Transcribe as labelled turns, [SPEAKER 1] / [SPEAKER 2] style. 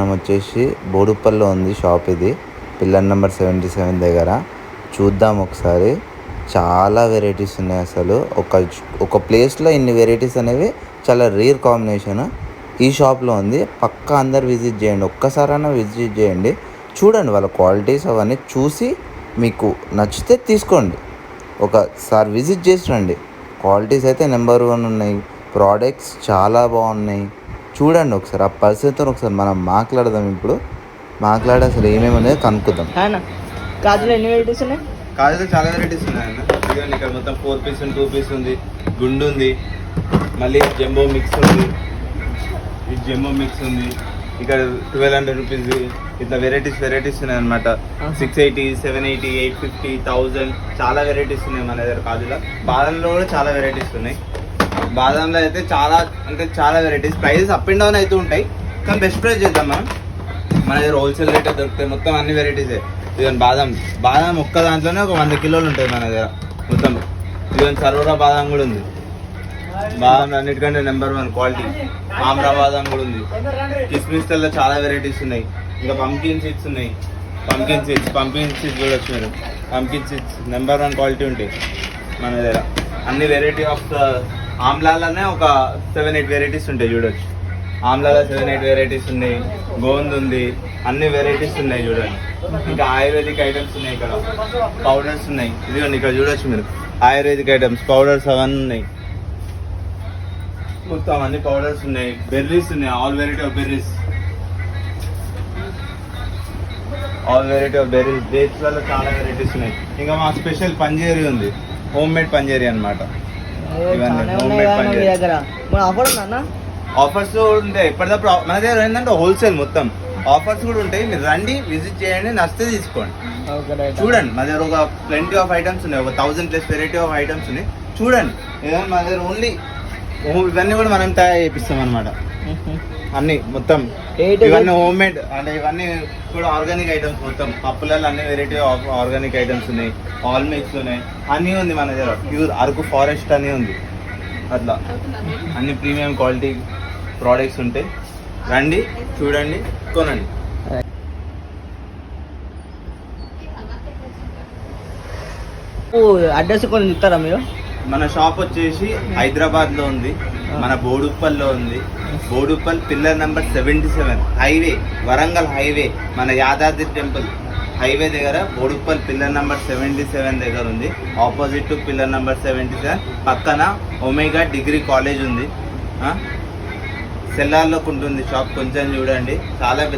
[SPEAKER 1] మనం వచ్చేసి బోడుప్పల్లో ఉంది షాప్. ఇది పిల్లర్ నెంబర్ 77 దగ్గర. చూద్దాం ఒకసారి. చాలా వెరైటీస్ ఉన్నాయి. అసలు ఒక ప్లేస్లో ఇన్ని వెరైటీస్ అనేవి చాలా రేర్ కాంబినేషన్ ఈ షాప్లో ఉంది. పక్కా అందరు విజిట్ చేయండి, ఒక్కసారైనా విజిట్ చేయండి, చూడండి వాళ్ళ క్వాలిటీస్ అవన్నీ చూసి మీకు నచ్చితే తీసుకోండి. ఒకసారి విజిట్ చేసి రండి. క్వాలిటీస్ అయితే నెంబర్ 1 ఉన్నాయి, ప్రోడక్ట్స్ చాలా బాగున్నాయి. చూడండి ఒకసారి. ఆ పర్సన్తో ఒకసారి మనం మాట్లాడదాం. ఇప్పుడు మాట్లాడి అసలు ఏమేమి ఉన్నాయో కనుక్కుందాం.
[SPEAKER 2] గాజులు ఎన్ని వెరైటీస్ ఉన్నాయి?
[SPEAKER 3] గాజులు చాలా వెరైటీస్ ఉన్నాయన్న. ఇదిగోండి ఇక్కడ మొత్తం 4 పీస్ 2 పీస్ ఉంది, గుండు ఉంది, మళ్ళీ జంబో మిక్స్ ఉంది, ఇది జంబో మిక్స్ ఉంది. ఇక్కడ 1200 రూపీస్ ఇట్లా వెరైటీస్ ఉన్నాయి అనమాట. 680, 780, 850, 1000 చాలా వెరైటీస్ ఉన్నాయి మన దగ్గర. కాజులో బాదంలో కూడా చాలా వెరైటీస్ ఉన్నాయి. బాదంలో అయితే చాలా varieties. Prices up and down అయితే ఉంటాయి, కానీ బెస్ట్ ప్రైస్ చేద్దాం మనం. మన దగ్గర హోల్సేల్ రేట్ దొరుకుతాయి. మొత్తం అన్ని వెరైటీసే. ఇదిగోండి బాదం ఒక్క దాంట్లోనే ఒక 100 కిలోలు ఉంటాయి మన దగ్గర మొత్తం. ఇదిగోండి సరోరా బాదం కూడా ఉంది. బాదం అన్నిటికంటే నెంబర్ 1 క్వాలిటీ. ఆమ్రా బాదం కూడా ఉంది. కిస్మిస్టల్లో చాలా వెరైటీస్ ఉన్నాయి. ఇంకా పంకిన్ సీడ్స్ ఉన్నాయి. పంకిన్ సీడ్స్ చూడొచ్చు మీరు. పంకిన్ సీడ్స్ నెంబర్ 1 క్వాలిటీ ఉంటాయి మన దగ్గర. అన్ని వెరైటీ ఆఫ్ ఆమ్లాలనే ఒక 7-8 వెరైటీస్ ఉంటాయి చూడొచ్చు. ఆమ్లాలో 7-8 వెరైటీస్ ఉన్నాయి. గోంద్ ఉంది, అన్ని వెరైటీస్ ఉన్నాయి చూడండి. ఇంకా ఆయుర్వేదిక్ ఐటమ్స్ ఉన్నాయి. ఇక్కడ పౌడర్స్ ఉన్నాయి. ఇదిగోండి ఇక్కడ చూడొచ్చు మీరు. ఆయుర్వేదిక్ ఐటమ్స్ పౌడర్స్ అవన్నీ ఉన్నాయి. మొత్తం అన్ని పౌడర్స్ ఉన్నాయి. బెర్రీస్ ఉన్నాయి. All variety of berries. Dates వల్ల చాలా వెరైటీస్ ఉన్నాయి. ఇంకా మా స్పెషల్ పంజేరి ఉంది, హోమ్ మేడ్ పంజేరి అనమాట. ఆఫర్స్ ఉంటాయి ఎప్పటికప్పుడు మన దగ్గర. ఏంటంటే హోల్సేల్ మొత్తం ఆఫర్స్ కూడా ఉంటాయి. మీరు రండి, విజిట్ చేయండి, నచ్చితే తీసుకోండి. చూడండి మన దగ్గర ఒక ప్లెంటీ ఆఫ్ ఐటమ్స్ ఉన్నాయి. ఒక 1000+ వెరైటీ ఆఫ్ ఐటమ్స్ ఉన్నాయి. చూడండి ఏదైనా మన దగ్గర ఓన్లీ ఇవన్నీ కూడా మనం తయారు చేపిస్తాం అనమాట. అన్ని మొత్తం ఇవన్నీ హోమ్ మేడ్, అంటే ఇవన్నీ కూడా ఆర్గానిక్ ఐటమ్స్. మొత్తం పప్పులలో అన్ని వెరైటీ ఆఫ్ ఆర్గానిక్ ఐటమ్స్ ఉన్నాయి. ఆల్ మిక్స్ ఉన్నాయి. అన్నీ ఉంది మన దగ్గర. ప్యూర్ అరకు ఫారెస్ట్ అని ఉంది. అట్లా అన్ని ప్రీమియం క్వాలిటీ ప్రోడక్ట్స్ ఉంటాయి. రండి, చూడండి, కొనండి.
[SPEAKER 2] అడ్రస్ కొన్ని ఇస్తారా మీరు?
[SPEAKER 3] మన షాప్ వచ్చేసి హైదరాబాద్లో ఉంది, మన బోడుప్పల్లో ఉంది. Boduppal pillar number 77 highway, Warangal highway, మన యాదాద్రి టెంపుల్ హైవే దగ్గర బోడుప్పల్ పిల్లర్ నెంబర్ 77 దగ్గర ఉంది. ఆపోజిట్ టు పిల్లర్ నెంబర్ 77 పక్కన ఒమేగా డిగ్రీ కాలేజ్ ఉంది. సెల్లార్లోకి ఉంటుంది షాప్. కొంచెం చూడండి, చాలా